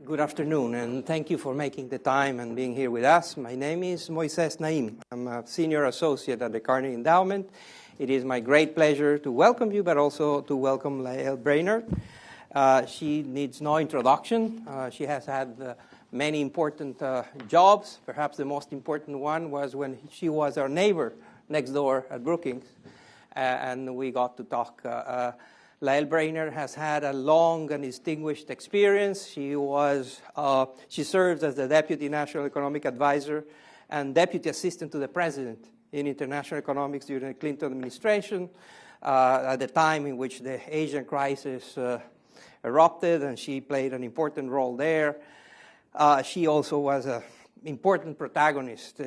Good afternoon, and thank you for making the time and being here with us. My name is Moises Naim. I'm a senior associate at the Carnegie Endowment. It is my great pleasure to welcome you, but also to welcome Lael Brainard. She needs no introduction. She has had many important jobs. Perhaps the most important one was when she was our neighbor next door at Brookings, and we got to talk. Lael Brainard has had a long and distinguished experience. She serves as the Deputy National Economic Advisor and Deputy Assistant to the President in international economics during the Clinton administration, at the time in which the Asian crisis erupted, and she played an important role there. She also was an important protagonist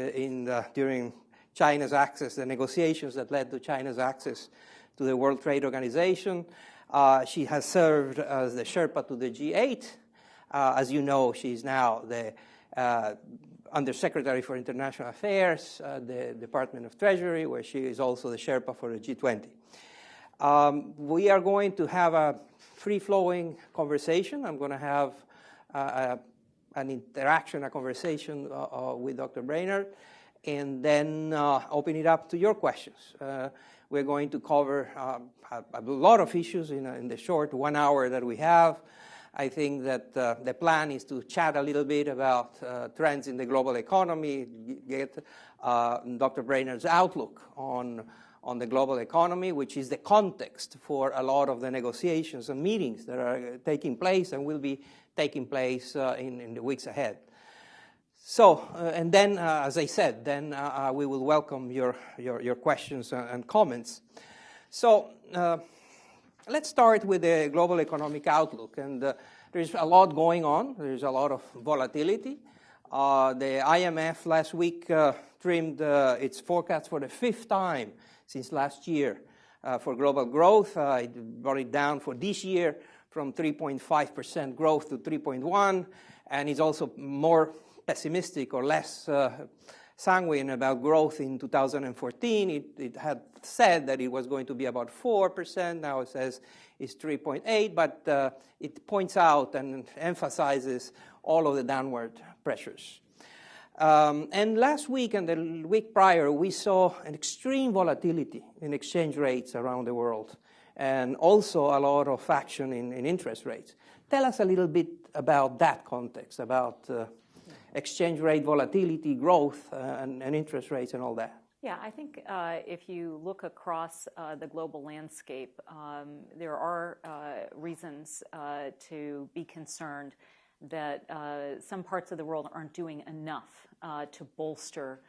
during China's access, the negotiations that led to China's access to the World Trade Organization. She has served as the Sherpa to the G8. As you know, she's now the Undersecretary for International Affairs at the Department of Treasury, where she is also the Sherpa for the G20. We are going to have a free-flowing conversation. I'm going to have an conversation with Dr. Brainard, and then open it up to your questions. We're going to cover a lot of issues in the short 1 hour that we have. I think that the plan is to chat a little bit about trends in the global economy, get Dr. Brainard's outlook on the global economy, which is the context for a lot of the negotiations and meetings that are taking place and will be taking place in the weeks ahead. So, and then, as I said, then we will welcome your questions and comments. So, let's start with the global economic outlook. And there's a lot going on. There's a lot of volatility. The IMF last week trimmed its forecast for the 5th time since last year for global growth. It brought it down for this year from 3.5% growth to 3.1%, and it's also more pessimistic or less sanguine about growth in 2014. It had said that it was going to be about 4%. Now it says it's 3.8%, but it points out and emphasizes all of the downward pressures. And last week and the week prior, we saw an extreme volatility in exchange rates around the world, and also a lot of action in interest rates. Tell us a little bit about that context, about exchange rate volatility, growth, and interest rates and all that. Yeah, I think if you look across the global landscape, there are reasons to be concerned that some parts of the world aren't doing enough to bolster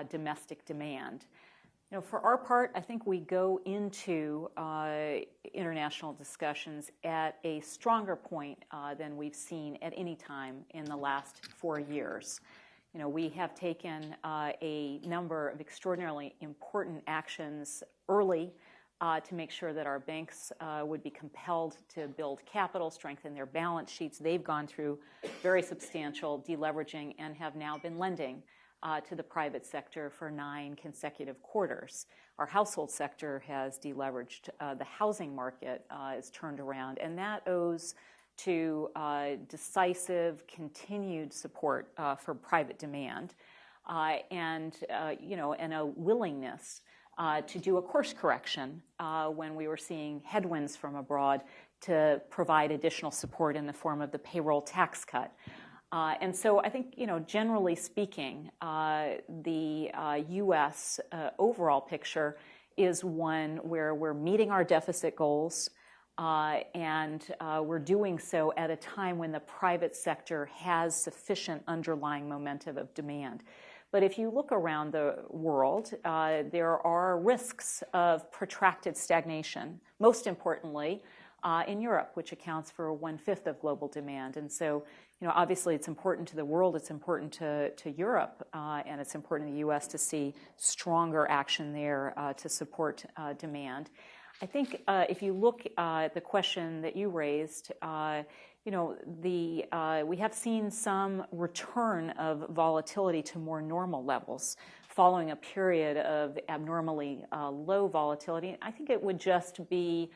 domestic demand. You know, for our part, I think we go into international discussions at a stronger point than we've seen at any time in the last 4 years. You know, we have taken a number of extraordinarily important actions early to make sure that our banks would be compelled to build capital, strengthen their balance sheets. They've gone through very substantial deleveraging and have now been lending to the private sector for 9 consecutive quarters. Our household sector has deleveraged. The housing market is turned around, and that owes to decisive, continued support for private demand, and a willingness to do a course correction when we were seeing headwinds from abroad to provide additional support in the form of the payroll tax cut. And so I think, generally speaking, the U.S. Overall picture is one where we're meeting our deficit goals, and we're doing so at a time when the private sector has sufficient underlying momentum of demand. But if you look around the world, there are risks of protracted stagnation, most importantly in Europe, which accounts for 1/5 of global demand. And so, obviously it's important to the world, it's important to Europe, and it's important in the U.S. to see stronger action there to support demand. I think if you look at the question that you raised, we have seen some return of volatility to more normal levels following a period of abnormally low volatility. I think it would just be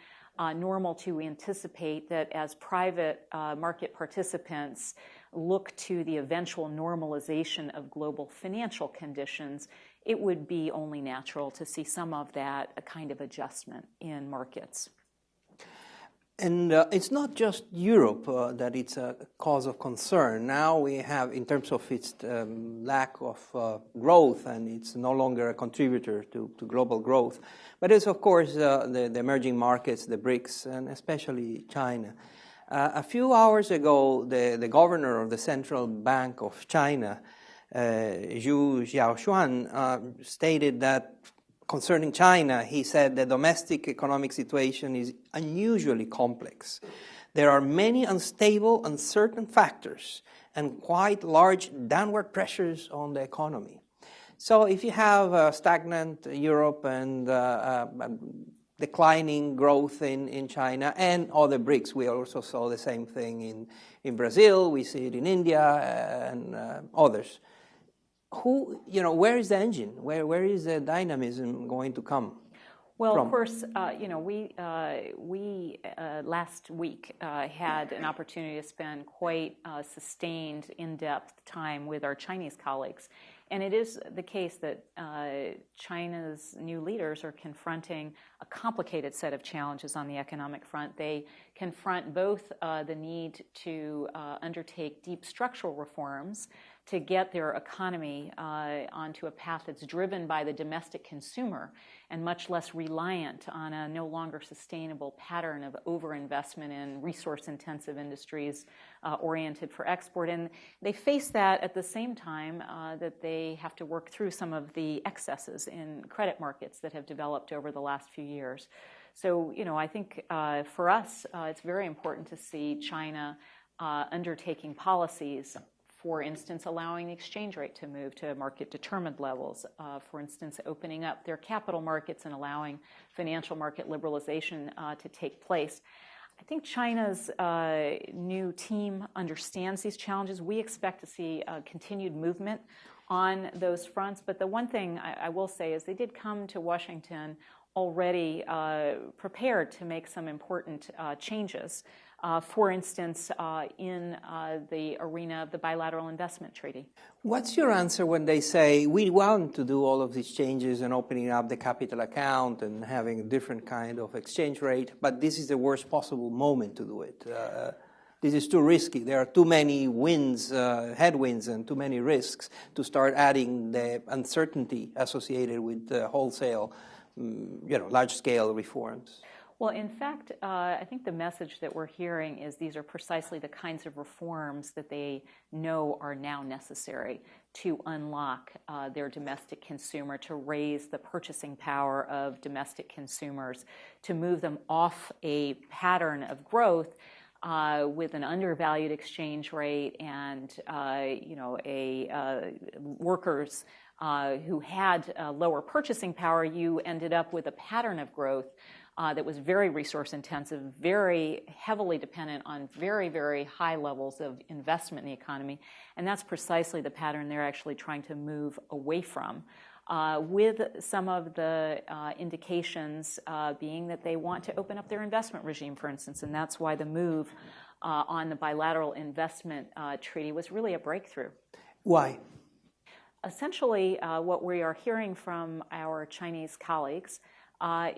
normal to anticipate that as private market participants look to the eventual normalization of global financial conditions, it would be only natural to see some of that kind of adjustment in markets. And it's not just Europe that it's a cause of concern. Now we have, in terms of its lack of growth, and it's no longer a contributor to global growth, but it's, of course, the emerging markets, the BRICS, and especially China. A few hours ago, the governor of the Central Bank of China, Zhu Xiaoxuan, stated that concerning China, he said the domestic economic situation is unusually complex. There are many unstable, uncertain factors and quite large downward pressures on the economy. So if you have stagnant Europe and declining growth in China and other BRICS, we also saw the same thing in Brazil, we see it in India and others. Where is the engine? Where is the dynamism going to come? Well, from? Of course, we last week had an opportunity to spend quite sustained, in-depth time with our Chinese colleagues. And it is the case that China's new leaders are confronting a complicated set of challenges on the economic front. They confront both the need to undertake deep structural reforms to get their economy onto a path that's driven by the domestic consumer and much less reliant on a no longer sustainable pattern of overinvestment in resource-intensive industries oriented for export. And they face that at the same time that they have to work through some of the excesses in credit markets that have developed over the last few years. So, I think for us, it's very important to see China undertaking policies, for instance, allowing the exchange rate to move to market-determined levels, for instance, opening up their capital markets and allowing financial market liberalization to take place. I think China's new team understands these challenges. We expect to see continued movement on those fronts. But the one thing I will say is they did come to Washington already prepared to make some important changes. For instance, in the arena of the bilateral investment treaty. What's your answer when they say, we want to do all of these changes and opening up the capital account and having a different kind of exchange rate, but this is the worst possible moment to do it? This is too risky. There are too many headwinds, and too many risks to start adding the uncertainty associated with the wholesale, large-scale reforms. Well, in fact, I think the message that we're hearing is these are precisely the kinds of reforms that they know are now necessary to unlock their domestic consumer, to raise the purchasing power of domestic consumers, to move them off a pattern of growth with an undervalued exchange rate and workers who had lower purchasing power. You ended up with a pattern of growth that was very resource intensive, very heavily dependent on very, very high levels of investment in the economy. And that's precisely the pattern they're actually trying to move away from, with some of the indications being that they want to open up their investment regime, for instance. And that's why the move on the bilateral investment treaty was really a breakthrough. Why? Essentially, what we are hearing from our Chinese colleagues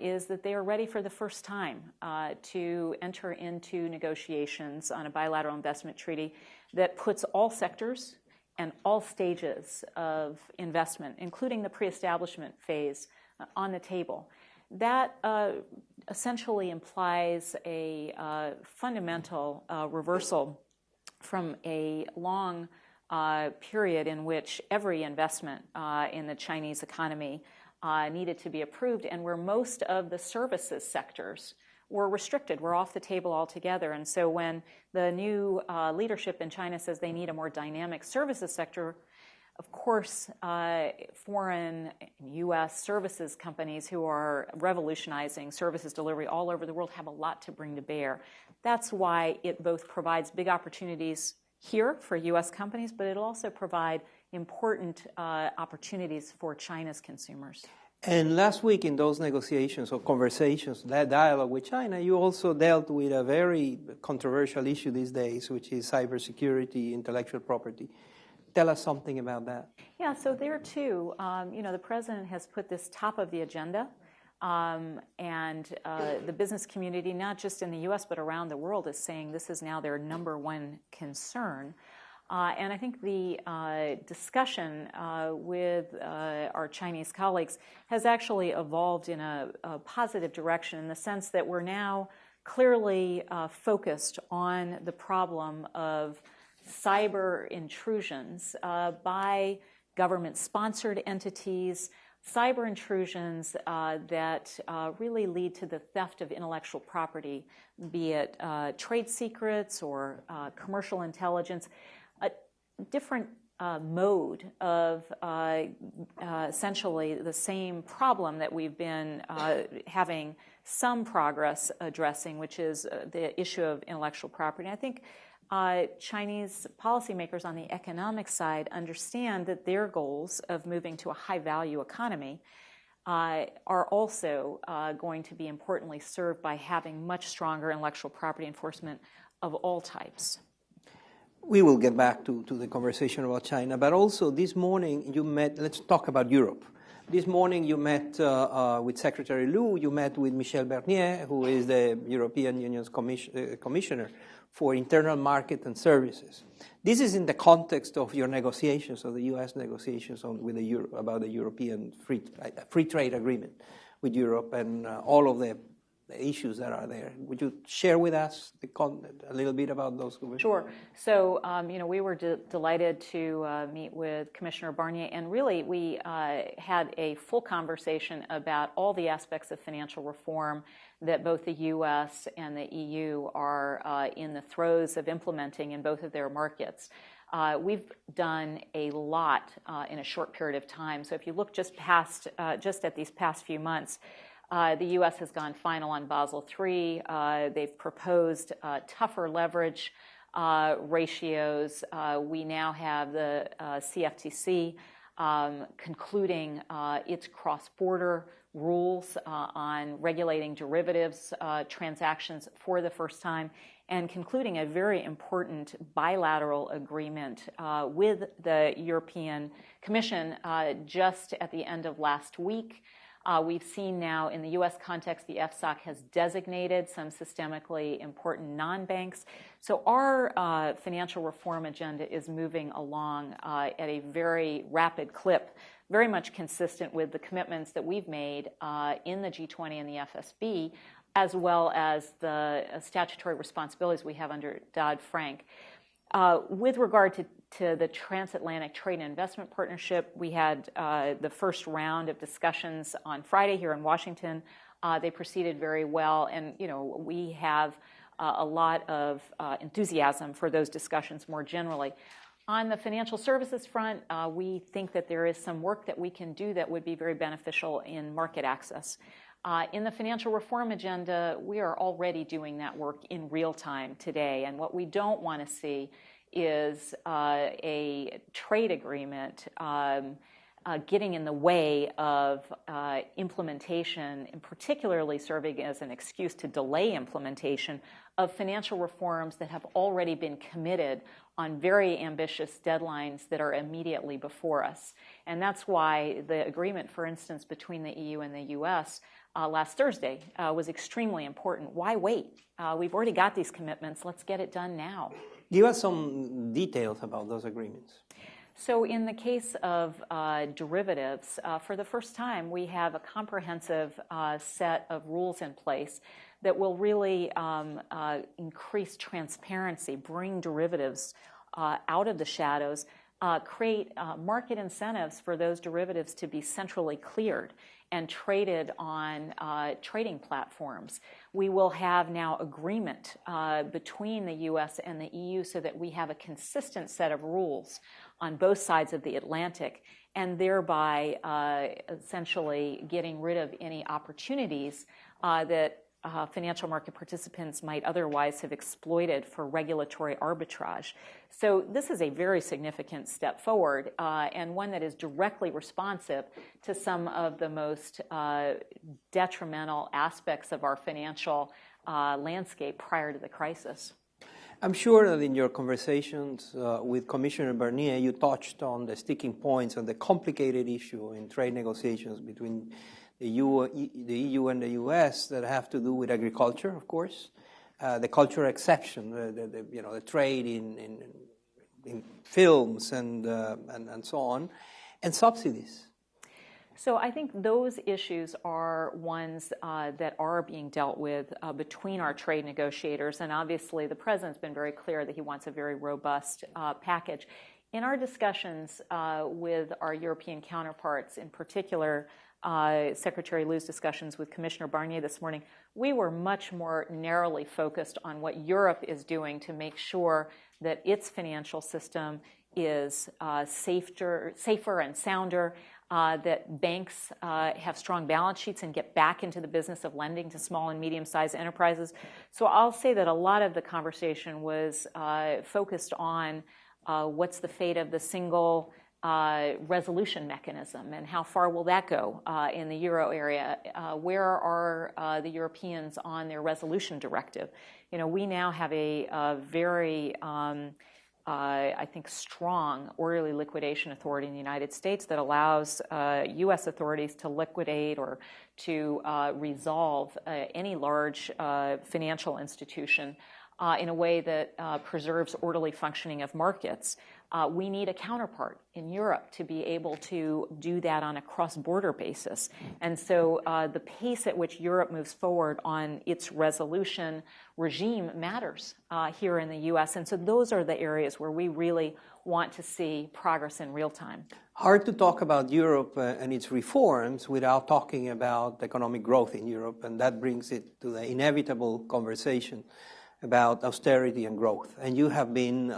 is that they are ready for the first time to enter into negotiations on a bilateral investment treaty that puts all sectors and all stages of investment, including the pre-establishment phase, on the table. That essentially implies a fundamental reversal from a long period in which every investment in the Chinese economy needed to be approved, and where most of the services sectors were restricted, were off the table altogether. And so when the new leadership in China says they need a more dynamic services sector, of course, foreign U.S. services companies who are revolutionizing services delivery all over the world have a lot to bring to bear. That's why it both provides big opportunities here for U.S. companies, but it'll also provide important opportunities for China's consumers. And last week in those negotiations or conversations, that dialogue with China, you also dealt with a very controversial issue these days, which is cybersecurity, intellectual property. Tell us something about that. Yeah, so there too, the president has put this top of the agenda, and the business community, not just in the U.S. but around the world, is saying this is now their number one concern. And I think the discussion with our Chinese colleagues has actually evolved in a positive direction, in the sense that we're now clearly focused on the problem of cyber intrusions by government-sponsored entities, cyber intrusions that really lead to the theft of intellectual property, be it trade secrets or commercial intelligence. A different mode of essentially the same problem that we've been having some progress addressing, which is the issue of intellectual property. And I think Chinese policymakers on the economic side understand that their goals of moving to a high-value economy are also going to be importantly served by having much stronger intellectual property enforcement of all types. We will get back to the conversation about China, but also this morning you met, let's talk about Europe. This morning you met with Secretary Liu, you met with Michel Barnier, who is the European Union's Commissioner for Internal Market and Services. This is in the context of your negotiations, of the U.S. negotiations about the European free trade agreement with Europe and all of the issues that are there. Would you share with us a little bit about those? Sure. So, we were delighted to meet with Commissioner Barnier, and really we had a full conversation about all the aspects of financial reform that both the U.S. and the EU are in the throes of implementing in both of their markets. We've done a lot in a short period of time. So if you look just at these past few months, the U.S. has gone final on Basel III. They've proposed tougher leverage ratios. We now have the CFTC concluding its cross-border rules on regulating derivatives transactions for the first time, and concluding a very important bilateral agreement with the European Commission just at the end of last week. We've seen now in the U.S. context, the FSOC has designated some systemically important non-banks. So our financial reform agenda is moving along at a very rapid clip, very much consistent with the commitments that we've made in the G20 and the FSB, as well as the statutory responsibilities we have under Dodd-Frank. With regard to the Transatlantic Trade and Investment Partnership, we had the first round of discussions on Friday here in Washington. They proceeded very well, and we have a lot of enthusiasm for those discussions more generally. On the financial services front, we think that there is some work that we can do that would be very beneficial in market access. In the financial reform agenda, we are already doing that work in real time today, and what we don't want to see is a trade agreement getting in the way of implementation, and particularly serving as an excuse to delay implementation of financial reforms that have already been committed on very ambitious deadlines that are immediately before us. And that's why the agreement, for instance, between the EU and the U.S. Last Thursday was extremely important. Why wait? We've already got these commitments. Let's get it done now. Give us some details about those agreements. So in the case of derivatives, for the first time, we have a comprehensive set of rules in place that will really increase transparency, bring derivatives out of the shadows, create market incentives for those derivatives to be centrally cleared and traded on trading platforms. We will have now agreement between the U.S. and the EU so that we have a consistent set of rules on both sides of the Atlantic, and thereby essentially getting rid of any opportunities that financial market participants might otherwise have exploited for regulatory arbitrage. So this is a very significant step forward and one that is directly responsive to some of the most detrimental aspects of our financial landscape prior to the crisis. I'm sure that in your conversations with Commissioner Barnier, you touched on the sticking points and the complicated issue in trade negotiations between the EU and the U.S. that have to do with agriculture, of course, the cultural exception, the trade in films and so on, and subsidies. So I think those issues are ones that are being dealt with between our trade negotiators, and obviously the President's been very clear that he wants a very robust package. In our discussions with our European counterparts, in particular, Secretary Liu's discussions with Commissioner Barnier this morning, we were much more narrowly focused on what Europe is doing to make sure that its financial system is safer and sounder, that banks have strong balance sheets and get back into the business of lending to small and medium-sized enterprises. So I'll say that a lot of the conversation was focused on what's the fate of the single resolution mechanism and how far will that go in the euro area? Where are the Europeans on their resolution directive? You know, we now have a very I think, strong orderly liquidation authority in the United States that allows U.S. authorities to liquidate or to resolve any large financial institution in a way that preserves orderly functioning of markets. We need a counterpart in Europe to be able to do that on a cross-border basis. And so the pace at which Europe moves forward on its resolution regime matters here in the U.S. And so those are the areas where we really want to see progress in real time. Hard to talk about Europe and its reforms without talking about economic growth in Europe, and that brings it to the inevitable conversation about austerity and growth. And you have been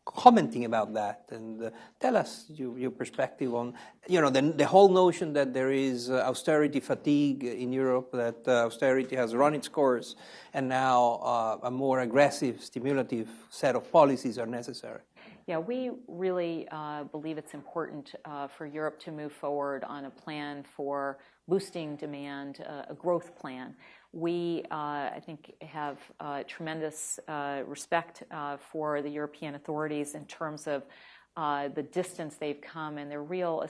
commenting about that, and tell us your perspective on, the whole notion that there is austerity fatigue in Europe, that austerity has run its course, and now a more aggressive, stimulative set of policies are necessary. Yeah, we really believe it's important for Europe to move forward on a plan for boosting demand, a growth plan. We, I think, have tremendous respect for the European authorities in terms of the distance they've come and their real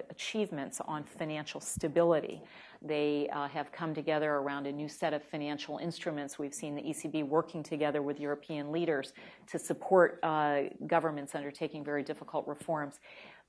achievements on financial stability. They have come together around a new set of financial instruments. We've seen the ECB working together with European leaders to support governments undertaking very difficult reforms.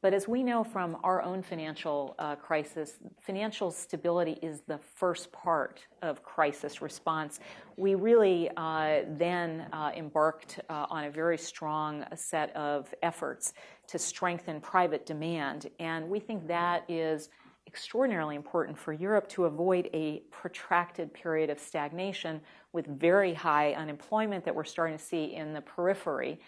But as we know from our own financial crisis, financial stability is the first part of crisis response. We really then embarked on a very strong set of efforts to strengthen private demand. And we think that is extraordinarily important for Europe to avoid a protracted period of stagnation with very high unemployment that we're starting to see in the periphery.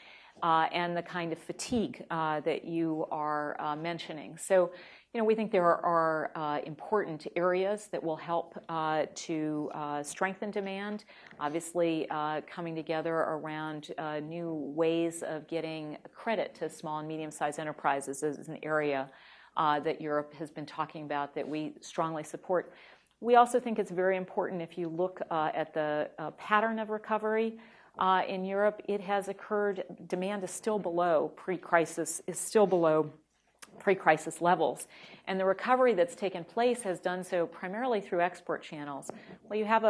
And the kind of fatigue that you are mentioning. So, we think there are important areas that will help to strengthen demand. Obviously, coming together around new ways of getting credit to small and medium-sized enterprises is an area that Europe has been talking about that we strongly support. We also think it's very important if you look at the pattern of recovery. In Europe, it has occurred, demand is still below pre-crisis levels. And the recovery that's taken place has done so primarily through export channels. Well, you have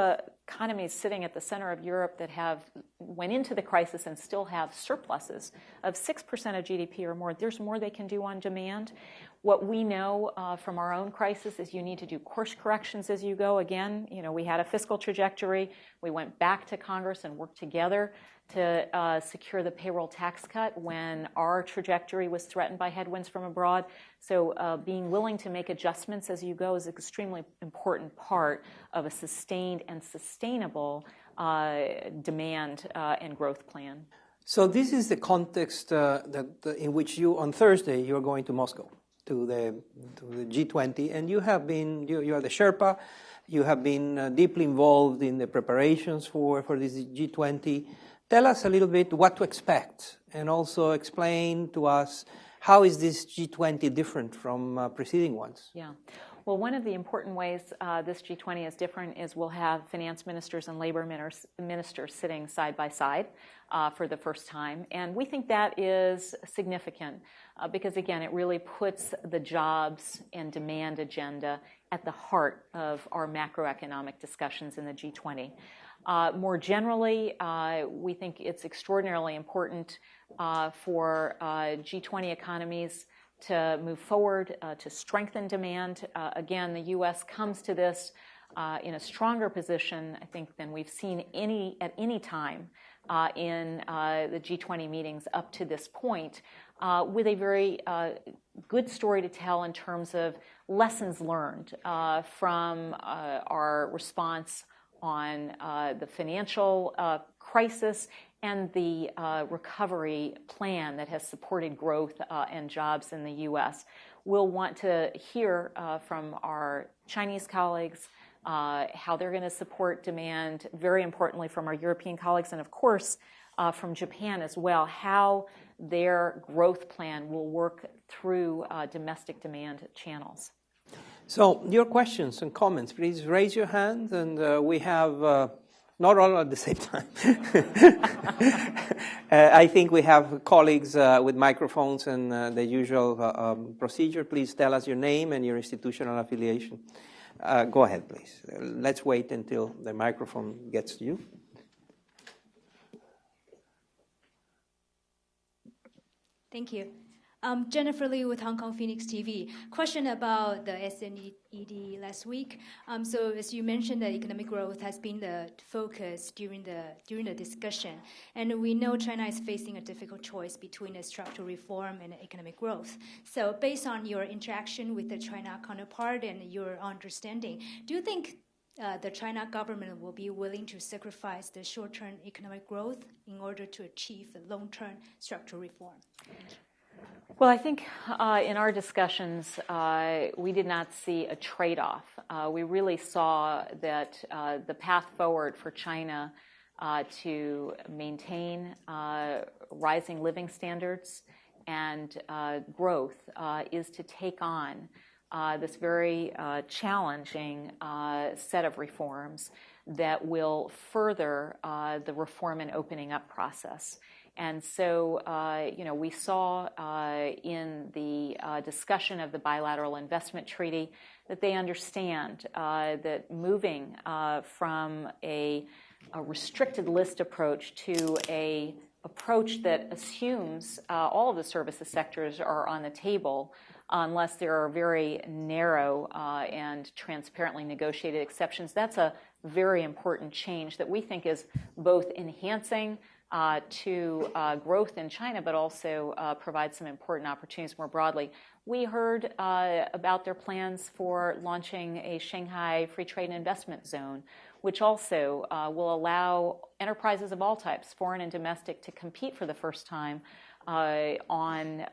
economies sitting at the center of Europe that went into the crisis and still have surpluses of 6% of GDP or more. There's more they can do on demand. What we know from our own crisis is you need to do course corrections as you go. Again, we had a fiscal trajectory. We went back to Congress and worked together to secure the payroll tax cut when our trajectory was threatened by headwinds from abroad. So being willing to make adjustments as you go is an extremely important part of a sustained and sustainable demand and growth plan. So this is the context in which on Thursday, you're going to Moscow, to the G20, and you are the Sherpa. You have been deeply involved in the preparations for this G20. Tell us a little bit what to expect, and also explain to us how is this G20 different from preceding ones? Yeah. Well, one of the important ways this G20 is different is we'll have finance ministers and labor ministers sitting side by side for the first time. And we think that is significant because, again, it really puts the jobs and demand agenda at the heart of our macroeconomic discussions in the G20. More generally, we think it's extraordinarily important for G20 economies to move forward, to strengthen demand. Again, the U.S. comes to this in a stronger position, I think, than we've seen at any time in the G20 meetings up to this point, with a very good story to tell in terms of lessons learned from our response on the financial crisis and the recovery plan that has supported growth and jobs in the U.S. We'll want to hear from our Chinese colleagues how they're going to support demand, very importantly from our European colleagues, and of course from Japan as well, how their growth plan will work through domestic demand channels. So your questions and comments, please raise your hand, and we have not all at the same time. I think we have colleagues with microphones and the usual procedure. Please tell us your name and your institutional affiliation. Go ahead, please. Let's wait until the microphone gets to you. Thank you. Jennifer Lee with Hong Kong Phoenix TV. Question about the SNED last week. So as you mentioned, the economic growth has been the focus during the discussion. And we know China is facing a difficult choice between a structural reform and economic growth. So based on your interaction with the China counterpart and your understanding, do you think the China government will be willing to sacrifice the short-term economic growth in order to achieve a long-term structural reform? Thank you. Well, I think in our discussions, we did not see a trade-off. We really saw that the path forward for China to maintain rising living standards and growth is to take on this very challenging set of reforms that will further the reform and opening up process. And so, we saw in the discussion of the bilateral investment treaty that they understand that moving from a restricted list approach to a approach that assumes all of the services sectors are on the table unless there are very narrow and transparently negotiated exceptions. That's a very important change that we think is both enhancing to growth in China, but also provide some important opportunities more broadly. We heard about their plans for launching a Shanghai Free Trade and Investment Zone, which also will allow enterprises of all types, foreign and domestic, to compete for the first time on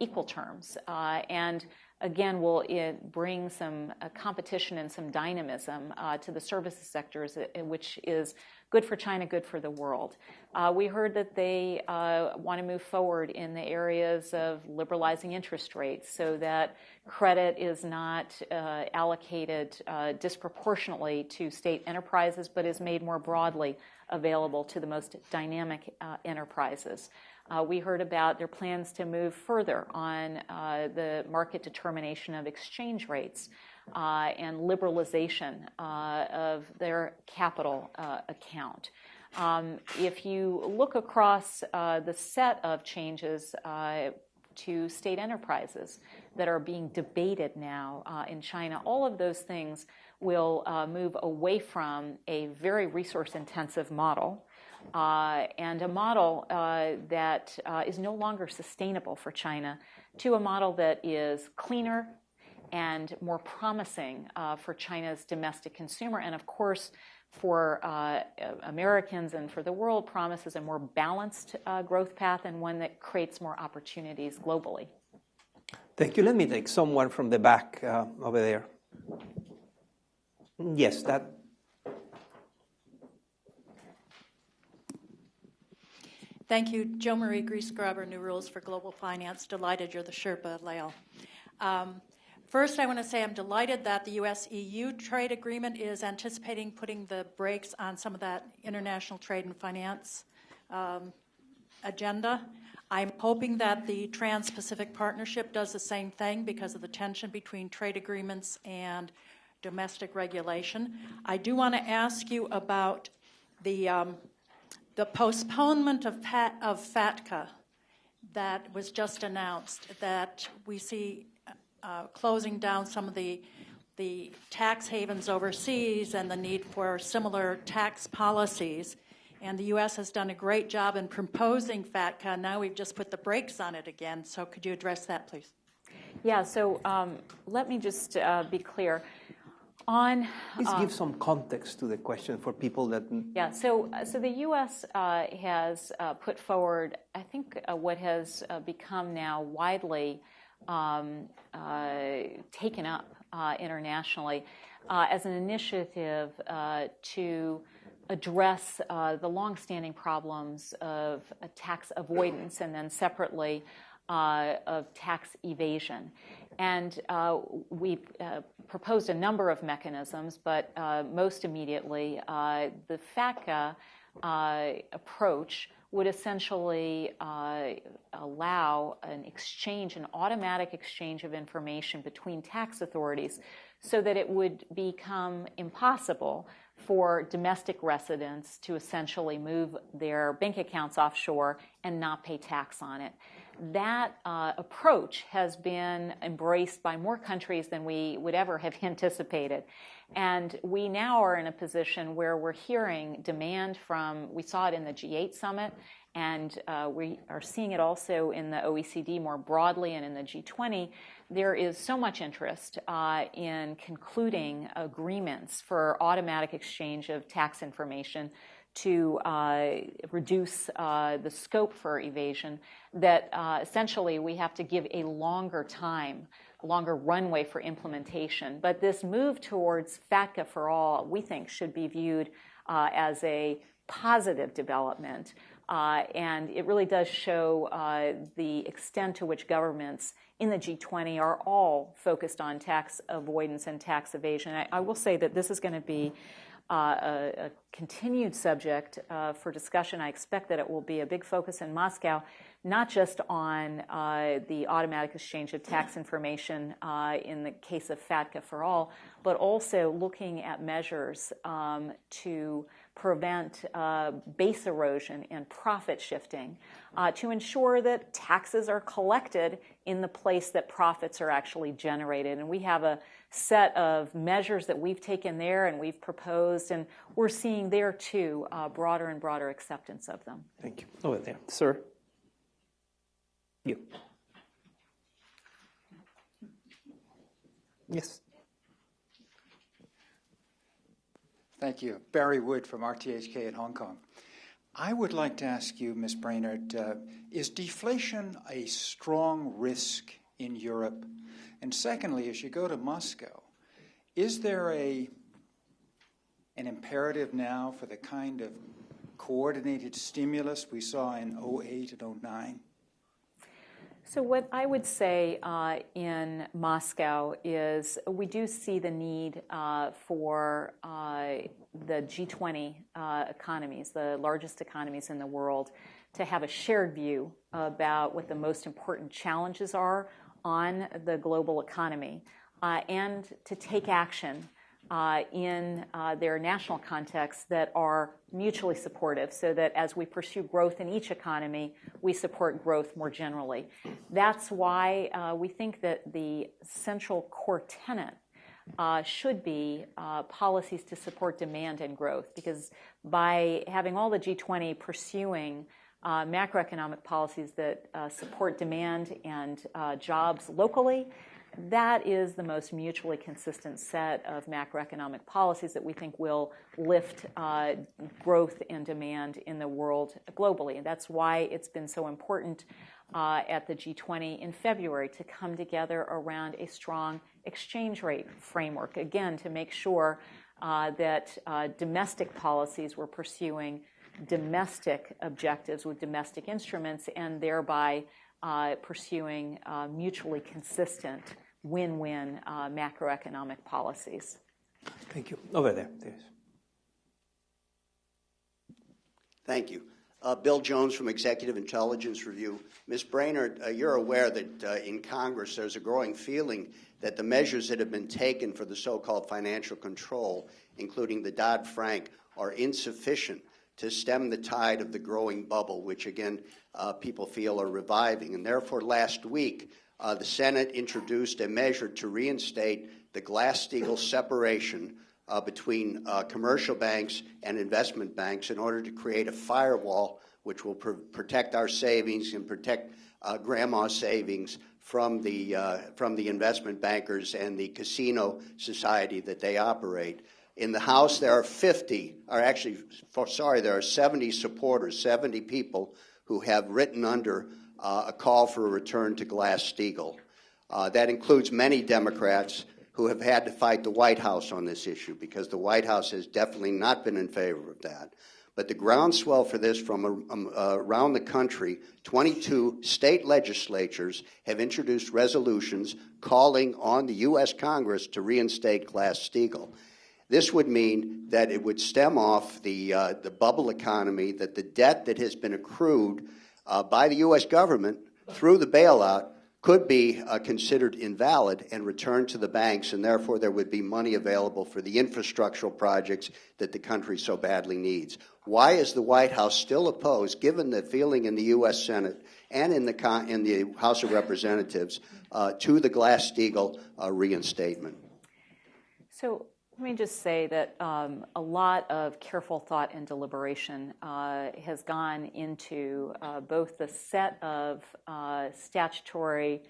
equal terms. And again, will it bring some competition and some dynamism to the services sectors, which is good for China, good for the world. We heard that they want to move forward in the areas of liberalizing interest rates so that credit is not allocated disproportionately to state enterprises, but is made more broadly available to the most dynamic enterprises. We heard about their plans to move further on the market determination of exchange rates and liberalization of their capital account. If you look across the set of changes to state enterprises that are being debated now in China, all of those things will move away from a very resource-intensive model and a model that is no longer sustainable for China to a model that is cleaner and more promising for China's domestic consumer, and of course for Americans and for the world, promises a more balanced growth path and one that creates more opportunities globally. Thank you. Let me take someone from the back over there. Yes, that. Thank you. Jo Marie Griesgraber, New Rules for Global Finance. Delighted you're the Sherpa, Lael. First, I want to say I'm delighted that the U.S.-EU trade agreement is anticipating putting the brakes on some of that international trade and finance agenda. I'm hoping that the Trans-Pacific Partnership does the same thing because of the tension between trade agreements and domestic regulation. I do want to ask you about the postponement of FATCA that was just announced, that we see closing down some of the tax havens overseas and the need for similar tax policies. And the U.S. has done a great job in proposing FATCA. Now we've just put the brakes on it again. So could you address that, please? Yeah, so let me just be clear. Please give some context to the question for people that. Yeah, so the U.S. Has put forward, I think, what has become now widely taken up internationally as an initiative to address the longstanding problems of tax avoidance and then separately of tax evasion. And we've proposed a number of mechanisms, but most immediately the FATCA approach would essentially allow an automatic exchange of information between tax authorities so that it would become impossible for domestic residents to essentially move their bank accounts offshore and not pay tax on it. That approach has been embraced by more countries than we would ever have anticipated. And we now are in a position where we're hearing demand we saw it in the G8 summit, and we are seeing it also in the OECD more broadly and in the G20. There is so much interest in concluding agreements for automatic exchange of tax information to reduce the scope for evasion that essentially we have to give a longer runway for implementation. But this move towards FATCA for all, we think, should be viewed as a positive development. And it really does show the extent to which governments in the G20 are all focused on tax avoidance and tax evasion. I will say that this is going to be a continued subject for discussion. I expect that it will be a big focus in Moscow, not just on the automatic exchange of tax information in the case of FATCA for all, but also looking at measures to prevent base erosion and profit shifting, to ensure that taxes are collected in the place that profits are actually generated. And we have a set of measures that we've taken there and we've proposed, and we're seeing there, too, broader and broader acceptance of them. Thank you. Over there. Sir. You. Yes. Thank you. Barry Wood from RTHK in Hong Kong. I would like to ask you, Ms. Brainard, is deflation a strong risk in Europe? And secondly, as you go to Moscow, is there an imperative now for the kind of coordinated stimulus we saw in 2008 and 2009? So what I would say in Moscow is we do see the need for the G20 economies, the largest economies in the world, to have a shared view about what the most important challenges are on the global economy and to take action in their national contexts that are mutually supportive so that as we pursue growth in each economy, we support growth more generally. That's why we think that the central core tenet should be policies to support demand and growth, because by having all the G20 pursuing macroeconomic policies that support demand and jobs locally, that is the most mutually consistent set of macroeconomic policies that we think will lift growth and demand in the world globally. And that's why it's been so important at the G20 in February to come together around a strong exchange rate framework, again, to make sure that domestic policies were pursuing domestic objectives with domestic instruments and thereby pursuing mutually consistent win-win macroeconomic policies. Thank you. Over there. Yes. Thank you. Bill Jones from Executive Intelligence Review. Ms. Brainard, you're aware that in Congress there's a growing feeling that the measures that have been taken for the so-called financial control, including the Dodd-Frank, are insufficient to stem the tide of the growing bubble, which, again, people feel are reviving. And therefore, last week, the Senate introduced a measure to reinstate the GlassSteagall separation between commercial banks and investment banks in order to create a firewall which will protect our savings and protect grandma's savings from the investment bankers and the casino society that they operate. In the House, there are 70 supporters, 70 people who have written under a call for a return to GlassSteagall. That includes many Democrats who have had to fight the White House on this issue because the White House has definitely not been in favor of that. But the groundswell for this from around the country, 22 state legislatures have introduced resolutions calling on the U.S. Congress to reinstate GlassSteagall. This would mean that it would stem off the bubble economy, that the debt that has been accrued by the U.S. government through the bailout could be considered invalid and returned to the banks, and therefore there would be money available for the infrastructural projects that the country so badly needs. Why is the White House still opposed, given the feeling in the U.S. Senate and in the House of Representatives, to the GlassSteagall reinstatement? So let me just say that a lot of careful thought and deliberation has gone into both the set of statutory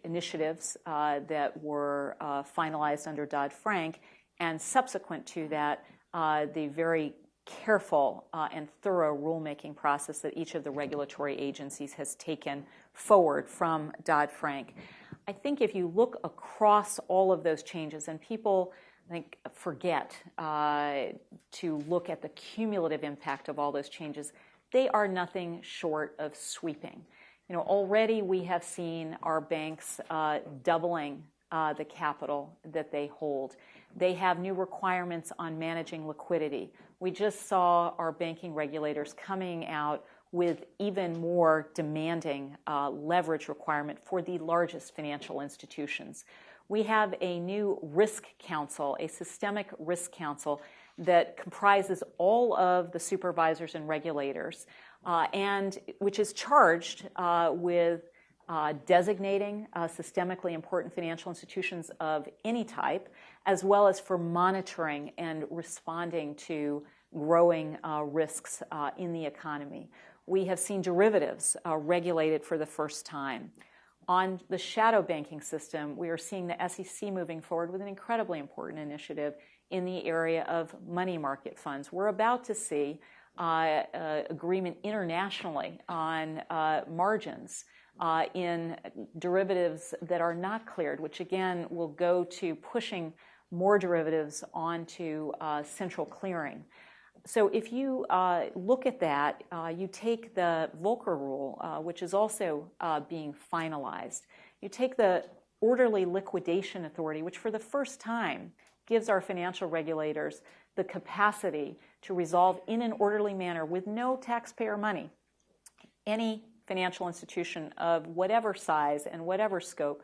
initiatives that were finalized under Dodd-Frank, and subsequent to that, the very careful and thorough rulemaking process that each of the regulatory agencies has taken forward from Dodd-Frank. I think if you look across all of those changes, and people, I think, forget to look at the cumulative impact of all those changes, they are nothing short of sweeping. You know, already we have seen our banks doubling the capital that they hold. They have new requirements on managing liquidity. We just saw our banking regulators coming out with even more demanding leverage requirement for the largest financial institutions. We have a new risk council, a systemic risk council that comprises all of the supervisors and regulators, and which is charged with designating systemically important financial institutions of any type, as well as for monitoring and responding to growing risks in the economy. We have seen derivatives regulated for the first time. On the shadow banking system, we are seeing the SEC moving forward with an incredibly important initiative in the area of money market funds. We're about to see agreement internationally on margins in derivatives that are not cleared, which again will go to pushing more derivatives onto central clearing. So if you look at that, you take the Volcker rule, which is also being finalized. You take the orderly liquidation authority, which for the first time gives our financial regulators the capacity to resolve in an orderly manner with no taxpayer money any financial institution of whatever size and whatever scope.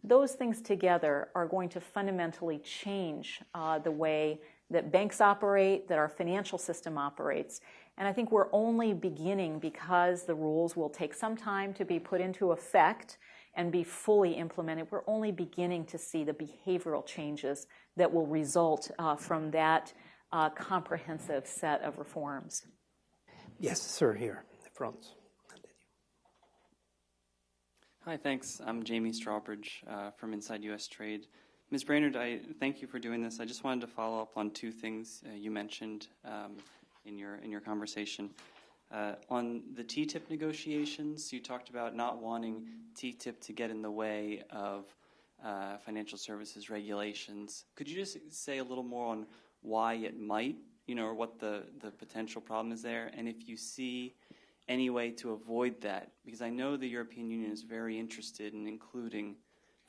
Those things together are going to fundamentally change the way that banks operate, that our financial system operates. And I think we're only beginning, because the rules will take some time to be put into effect and be fully implemented, we're only beginning to see the behavioral changes that will result from that comprehensive set of reforms. Yes, sir, here in the front. Hi, thanks. I'm Jamie Strawbridge from Inside U.S. Trade. Ms. Brainard, I thank you for doing this. I just wanted to follow up on two things you mentioned in your conversation. On the TTIP negotiations, you talked about not wanting TTIP to get in the way of financial services regulations. Could you just say a little more on why it might, or what the potential problem is there, and if you see any way to avoid that? Because I know the European Union is very interested in including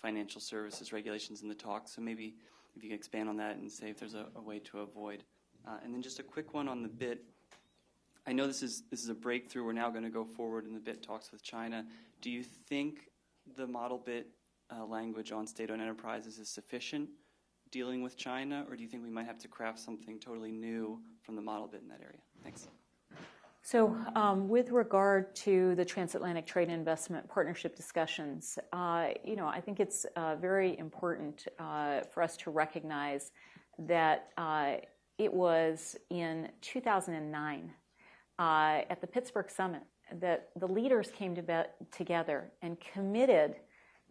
financial services regulations in the talk, so maybe if you could expand on that and say if there's a way to avoid. And then just a quick one on the BIT. I know this is a breakthrough. We're now going to go forward in the BIT talks with China. Do you think the model BIT language on state-owned enterprises is sufficient dealing with China, or do you think we might have to craft something totally new from the model BIT in that area? Thanks. So with regard to the transatlantic trade and investment partnership discussions, I think it's very important for us to recognize that it was in 2009 at the Pittsburgh Summit that the leaders came together and committed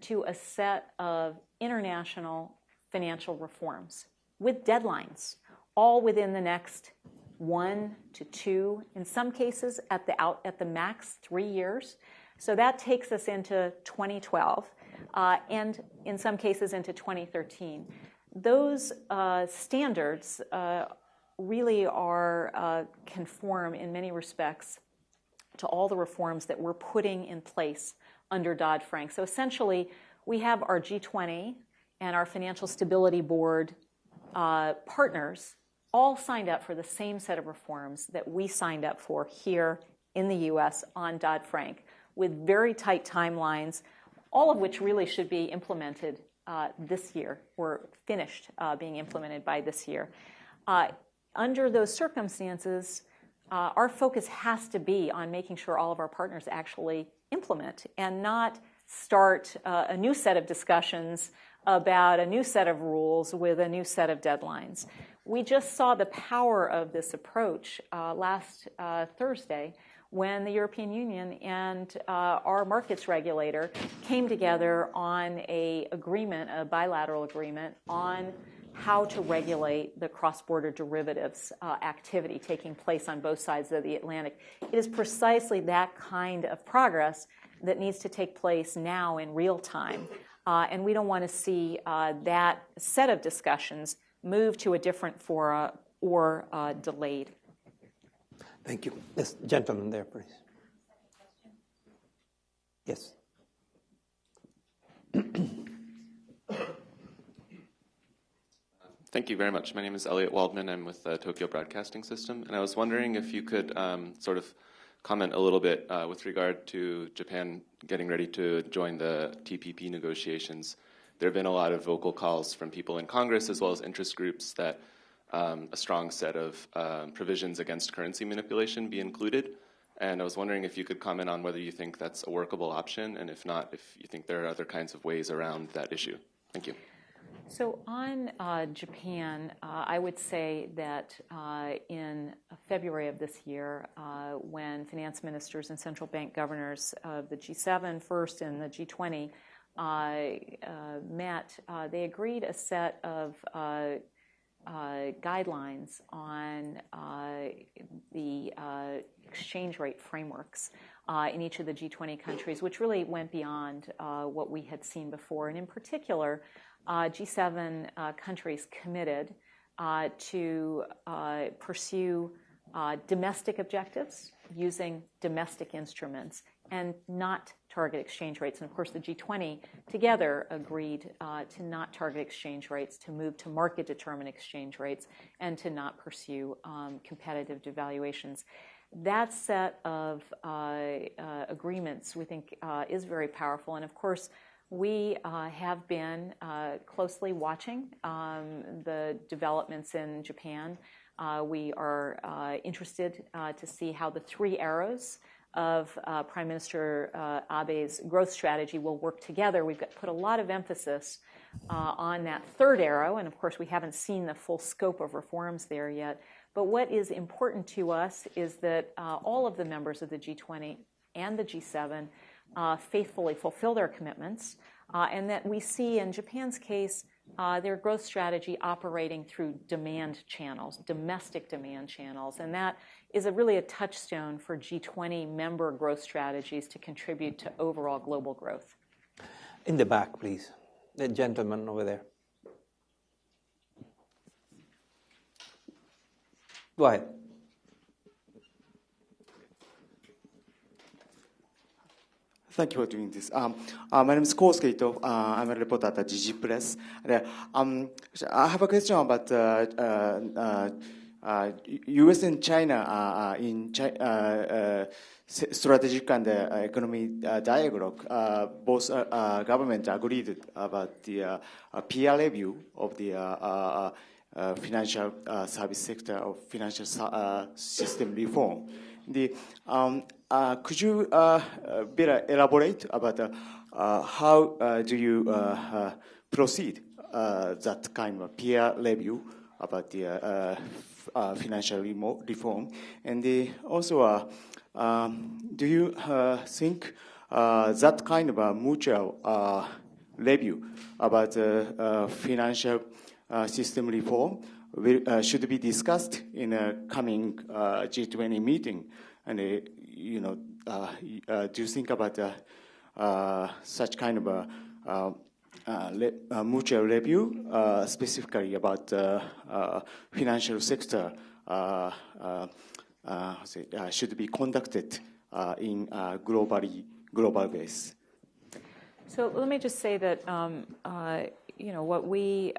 to a set of international financial reforms with deadlines, all within the next 1 to 2, in some cases at the max 3 years. So that takes us into 2012, and in some cases into 2013. Those standards really are conform in many respects to all the reforms that we're putting in place under Dodd-Frank. So essentially, we have our G20 and our Financial Stability Board partners all signed up for the same set of reforms that we signed up for here in the U.S. on Dodd-Frank, with very tight timelines, all of which really should be implemented this year, or finished being implemented by this year. Under those circumstances, our focus has to be on making sure all of our partners actually implement and not start a new set of discussions about a new set of rules with a new set of deadlines. We just saw the power of this approach last Thursday when the European Union and our markets regulator came together on a bilateral agreement on how to regulate the cross-border derivatives activity taking place on both sides of the Atlantic. It is precisely that kind of progress that needs to take place now in real time. And we don't want to see that set of discussions move to a different fora or delayed. Thank you. This gentleman there, please. Yes. Thank you very much. My name is Elliott Waldman. I'm with the Tokyo Broadcasting System. And I was wondering if you could sort of comment a little bit with regard to Japan getting ready to join the TPP negotiations. There have been a lot of vocal calls from people in Congress as well as interest groups that a strong set of provisions against currency manipulation be included. And I was wondering if you could comment on whether you think that's a workable option, and if not, if you think there are other kinds of ways around that issue. Thank you. So on Japan, I would say that in February of this year, when finance ministers and central bank governors of the G7 first and the G20 met, they agreed a set of guidelines on the exchange rate frameworks in each of the G20 countries, which really went beyond what we had seen before. And in particular, G7 countries committed to pursue domestic objectives using domestic instruments and not target exchange rates. And of course, the G20 together agreed to not target exchange rates, to move to market-determined exchange rates, and to not pursue competitive devaluations. That set of agreements, we think, is very powerful. And of course, we have been closely watching the developments in Japan. We are interested to see how the three arrows of Prime Minister Abe's growth strategy will work together. We've put a lot of emphasis on that third arrow, and of course we haven't seen the full scope of reforms there yet. But what is important to us is that all of the members of the G20 and the G7 faithfully fulfill their commitments, and that we see in Japan's case their growth strategy operating through demand channels, domestic demand channels, and that is really a touchstone for G20 member growth strategies to contribute to overall global growth. In the back, please. The gentleman over there. Go ahead. Thank you for doing this. My name is Kosuke Ito. I'm a reporter at the GG Press. I have a question about U.S. and China in strategic and economic dialogue. Both governments agreed about the peer review of the financial service sector of financial system reform. Could you better elaborate about how do you proceed that kind of peer review about the financial reform? And also, do you think that kind of a mutual review about financial system reform should be discussed in a coming G20 meeting? And do you think about such kind of a mutual review, specifically about financial sector, should be conducted in global base? So let me just say that what we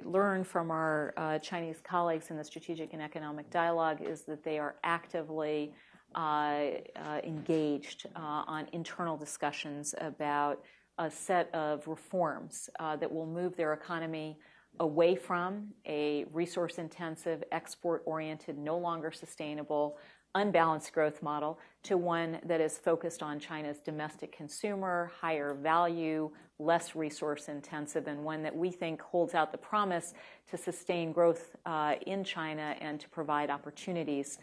learned from our Chinese colleagues in the Strategic and Economic Dialogue is that they are actively engaged on internal discussions about a set of reforms that will move their economy away from a resource-intensive, export-oriented, no longer sustainable, unbalanced growth model to one that is focused on China's domestic consumer, higher value, less resource-intensive, and one that we think holds out the promise to sustain growth in China and to provide opportunities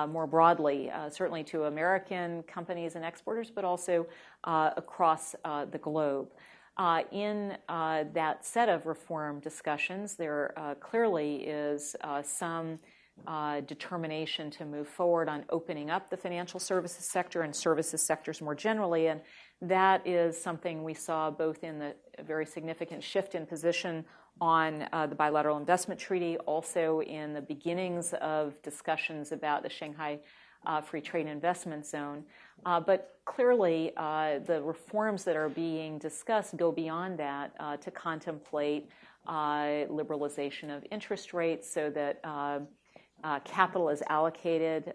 more broadly, certainly to American companies and exporters, but also across the globe. In that set of reform discussions, there clearly is some determination to move forward on opening up the financial services sector and services sectors more generally, and that is something we saw both in the very significant shift in position on the bilateral investment treaty, also in the beginnings of discussions about the Shanghai Free Trade and Investment Zone. But clearly, the reforms that are being discussed go beyond that to contemplate liberalization of interest rates so that capital is allocated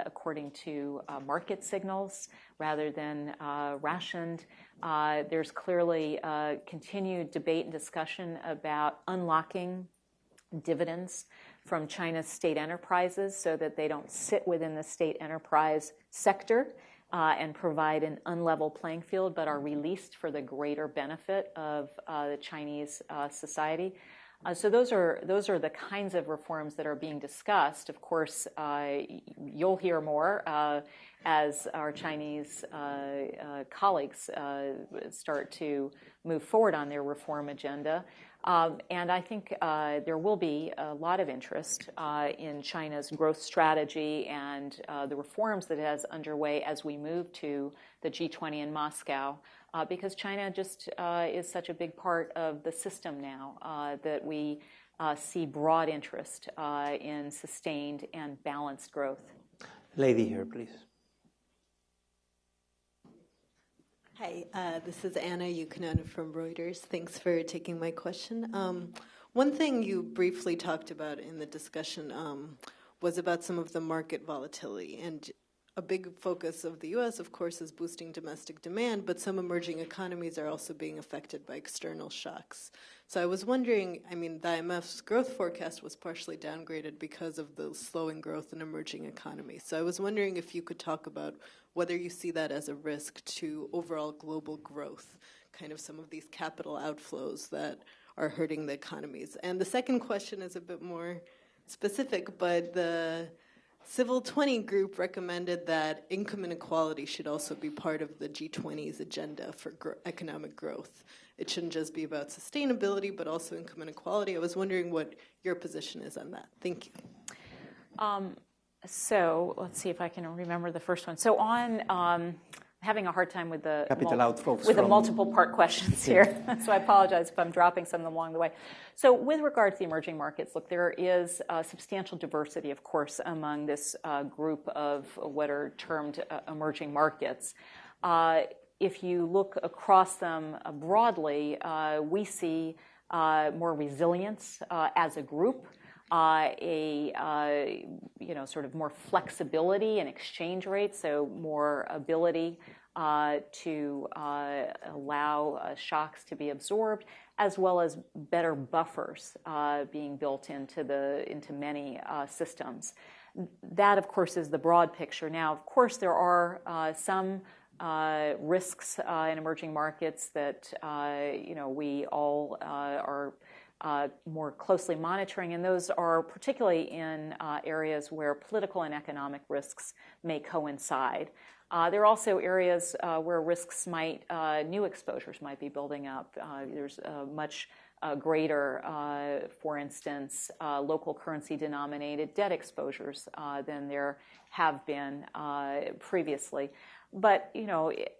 according to market signals rather than rationed. There's clearly continued debate and discussion about unlocking dividends from China's state enterprises so that they don't sit within the state enterprise sector and provide an unlevel playing field, but are released for the greater benefit of the Chinese society. So those are the kinds of reforms that are being discussed. Of course, you'll hear more as our Chinese colleagues start to move forward on their reform agenda. And I think there will be a lot of interest in China's growth strategy and the reforms that it has underway as we move to the G20 in Moscow. Because China just is such a big part of the system now that we see broad interest in sustained and balanced growth. Lady here, please. Hi, this is Anna Yukonana from Reuters. Thanks for taking my question. One thing you briefly talked about in the discussion was about some of the market volatility. And a big focus of the U.S., of course, is boosting domestic demand, but some emerging economies are also being affected by external shocks. So I was wondering, I mean, the IMF's growth forecast was partially downgraded because of the slowing growth in emerging economies. So I was wondering if you could talk about whether you see that as a risk to overall global growth, kind of some of these capital outflows that are hurting the economies. And the second question is a bit more specific, but the Civil 20 group recommended that income inequality should also be part of the G20's agenda for economic growth. It shouldn't just be about sustainability, but also income inequality. I was wondering what your position is on that. Thank you. So let's see if I can remember the first one. So on having a hard time with the multiple part questions here, so I apologize if I'm dropping some of them along the way. So with regard to the emerging markets, look, there is substantial diversity, of course, among this group of what are termed emerging markets. If you look across them broadly, we see more resilience as a group, sort of more flexibility in exchange rates, so more ability to allow shocks to be absorbed, as well as better buffers being built into many systems. That, of course, is the broad picture. Now, of course, there are some risks in emerging markets that we all are more closely monitoring, and those are particularly in areas where political and economic risks may coincide. There are also areas where risks new exposures might be building up. There's much greater, for instance, local currency denominated debt exposures than there have been previously. But,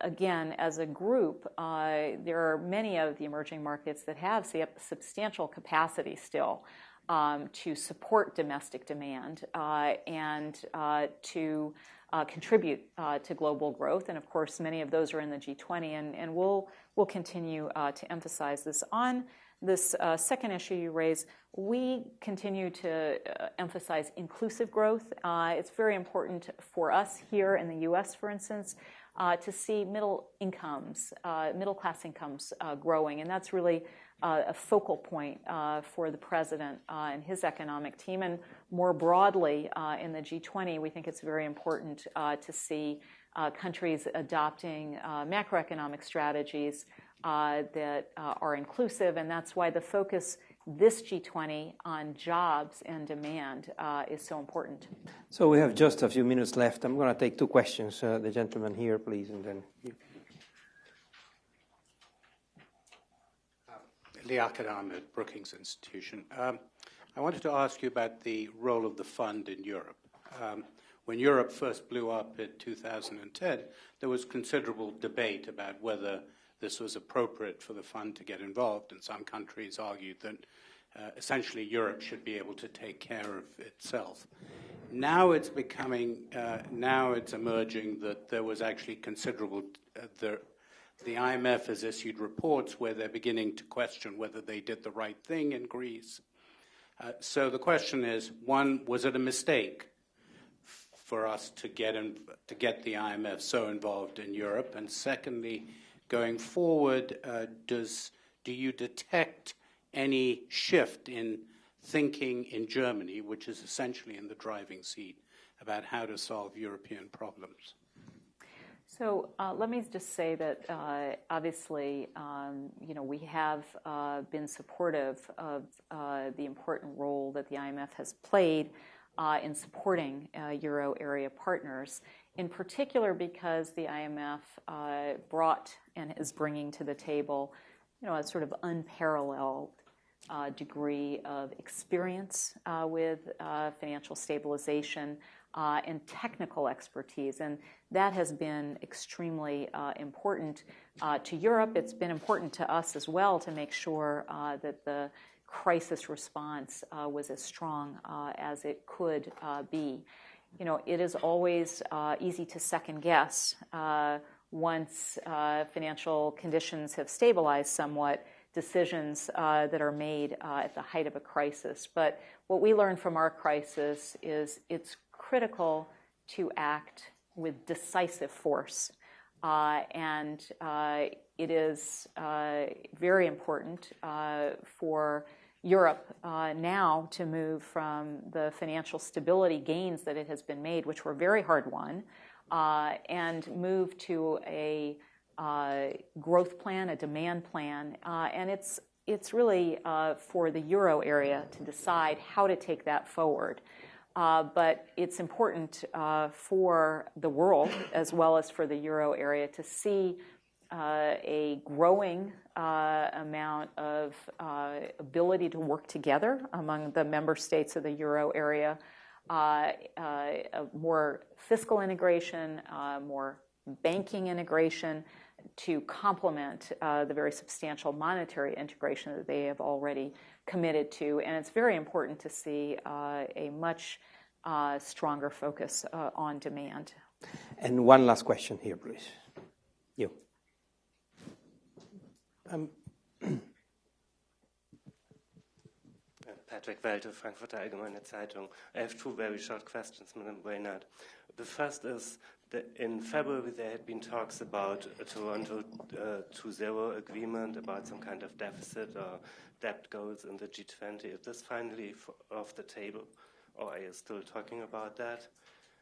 again, as a group, there are many of the emerging markets that have substantial capacity still to support domestic demand and to contribute to global growth. And, of course, many of those are in the G20, and we'll continue to emphasize this. On this second issue you raised, we continue to emphasize inclusive growth. It's very important for us here in the U.S., for instance, to see middle-class incomes growing, and that's really a focal point for the president and his economic team. And more broadly in the G20, we think it's very important to see countries adopting macroeconomic strategies that are inclusive, and that's why the focus this G20 on jobs and demand is so important. So we have just a few minutes left. I'm going to take two questions. The gentleman here, please, and then you. Lee Akadam at Brookings Institution. I wanted to ask you about the role of the fund in Europe. When Europe first blew up in 2010, there was considerable debate about whether this was appropriate for the fund to get involved, and some countries argued that essentially Europe should be able to take care of itself. Now it's emerging that there was actually considerable, the IMF has issued reports where they're beginning to question whether they did the right thing in Greece. So the question is, one, was it a mistake for us to get the IMF so involved in Europe? And secondly, going forward, do you detect any shift in thinking in Germany, which is essentially in the driving seat, about how to solve European problems? So let me just say that obviously, we have been supportive of the important role that the IMF has played in supporting Euro area partners, in particular because the IMF brought and is bringing to the table, a sort of unparalleled degree of experience with financial stabilization and technical expertise, and that has been extremely important to Europe. It's been important to us as well to make sure that the crisis response was as strong as it could be. It is always easy to second guess once financial conditions have stabilized somewhat, decisions that are made at the height of a crisis. But what we learned from our crisis is it's critical to act with decisive force. And it is very important for Europe now to move from the financial stability gains that it has been made, which were very hard won, and move to a growth plan, a demand plan. And it's really for the Euro area to decide how to take that forward. But it's important for the world as well as for the Euro area to see a growing amount of ability to work together among the member states of the Euro area, more fiscal integration, more banking integration to complement the very substantial monetary integration that they have already committed to. And it's very important to see a much stronger focus on demand. And one last question here, please. You. Patrick Welte, Frankfurter Allgemeine Zeitung. I have two very short questions, Madam Brainard. The first is that in February there had been talks about a Toronto 2-0 agreement about some kind of deficit or debt goals in the G20. Is this finally off the table, or are you still talking about that?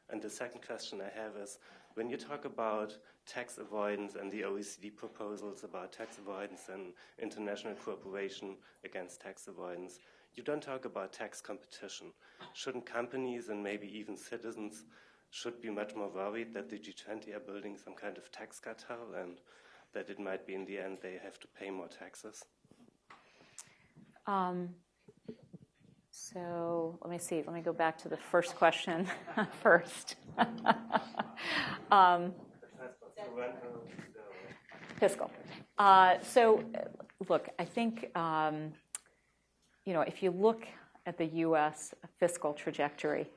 And the second question I have is, when you talk about tax avoidance and the OECD proposals about tax avoidance and international cooperation against tax avoidance, you don't talk about tax competition. Shouldn't companies and maybe even citizens should be much more worried that the G20 are building some kind of tax cartel and that it might be in the end they have to pay more taxes? So let me see. Let me go back to the first question first. Fiscal. So look, I think if you look at the U.S. fiscal trajectory,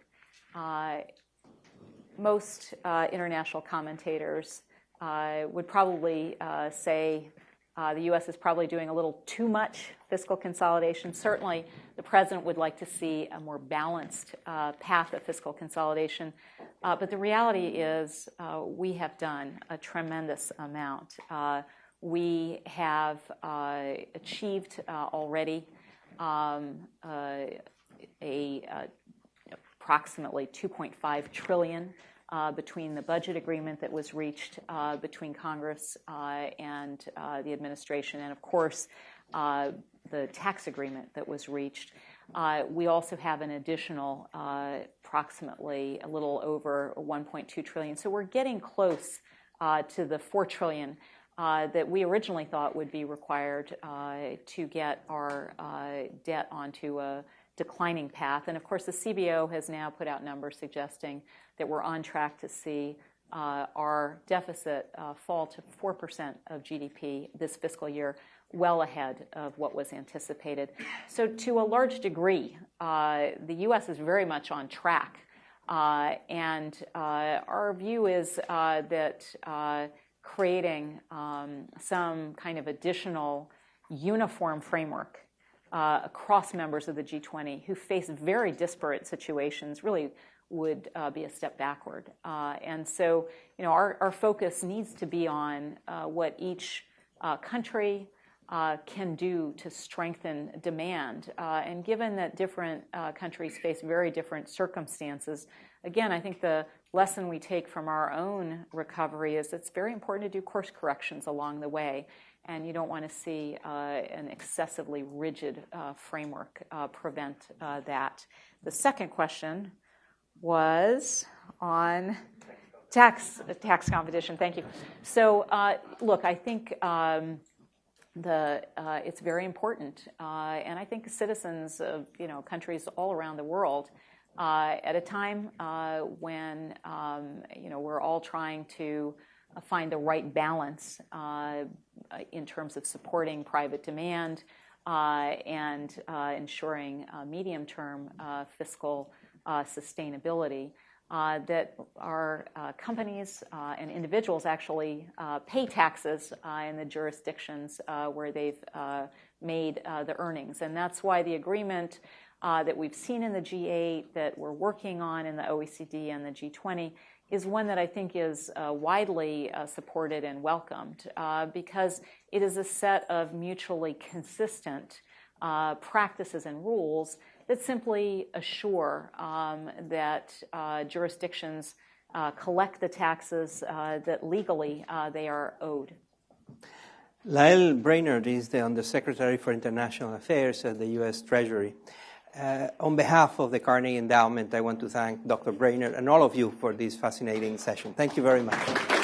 most international commentators would probably say the U.S. is probably doing a little too much fiscal consolidation. Certainly, the president would like to see a more balanced path of fiscal consolidation. But the reality is we have done a tremendous amount. We have achieved already approximately $2.5 trillion between the budget agreement that was reached between Congress and the administration, and of course the tax agreement that was reached. We also have an additional approximately a little over $1.2 trillion. So we're getting close to the $4 trillion that we originally thought would be required to get our debt onto a declining path. And of course, the CBO has now put out numbers suggesting that we're on track to see our deficit fall to 4% of GDP this fiscal year, well ahead of what was anticipated. So to a large degree, the U.S. is very much on track. And our view is that creating some kind of additional uniform framework across members of the G20 who face very disparate situations really would be a step backward. And so, our focus needs to be on what each country can do to strengthen demand. And given that different countries face very different circumstances, again, I think the lesson we take from our own recovery is it's very important to do course corrections along the way. And you don't want to see an excessively rigid framework prevent that. The second question was on tax competition. Thank you. So, look, I think it's very important, and I think citizens of countries all around the world, at a time when we're all trying to find the right balance in terms of supporting private demand and ensuring medium-term fiscal sustainability, that our companies and individuals actually pay taxes in the jurisdictions where they've made the earnings. And that's why the agreement that we've seen in the G8, that we're working on in the OECD and the G20, is one that I think is widely supported and welcomed because it is a set of mutually consistent practices and rules that simply assure that jurisdictions collect the taxes that legally they are owed. Lael Brainard is the Undersecretary for International Affairs at the U.S. Treasury. On behalf of the Carnegie Endowment, I want to thank Dr. Brainard and all of you for this fascinating session. Thank you very much.